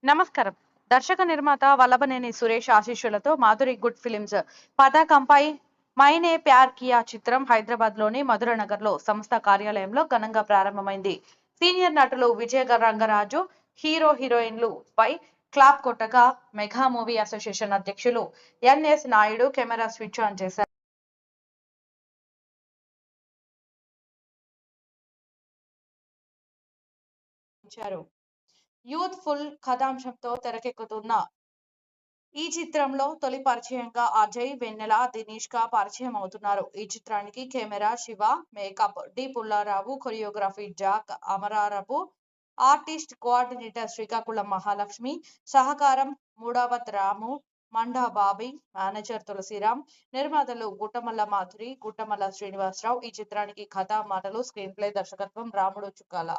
నమస్కారం. దర్శక నిర్మాత వల్లభనేని సురేష్ ఆశీస్సులతో మాధురి గుడ్ ఫిలిమ్స్ పతాకంపై మైనే ప్యార్ కియా చిత్రం హైదరాబాద్లోని మధురనగర్లో సంస్థ కార్యాలయంలో ఘనంగా ప్రారంభమైంది. సీనియర్ నటులు విజయ రంగరాజు, హీరోయిన్లు పై క్లాప్ కొట్టగా మెగా మూవీ అసోసియేషన్ అధ్యక్షులు NS Naidu camera switch on చేశారు. యూత్ ఫుల్ కథాంశంతో తెరకెక్కుతున్న ఈ చిత్రంలో తొలి పరిచయంగా అజయ్, వెన్నెల, దినేష్ గా పరిచయం అవుతున్నారు. ఈ చిత్రానికి camera Siva, makeup D Pullarao, choreography Jack Amararapu, artist coordinator Srikakulam Mahalakshmi, సహకారం మూడావత్ రాము, మండా బాబీ, మేనేజర్ తులసిరామ్, నిర్మాతలు గుట్టమల్ల మాధురి, గుట్టమల్ల శ్రీనివాసరావు. ఈ చిత్రానికి కథ, మాటలు, స్క్రీన్ ప్లే, దర్శకత్వం రాముడు చుక్కాల.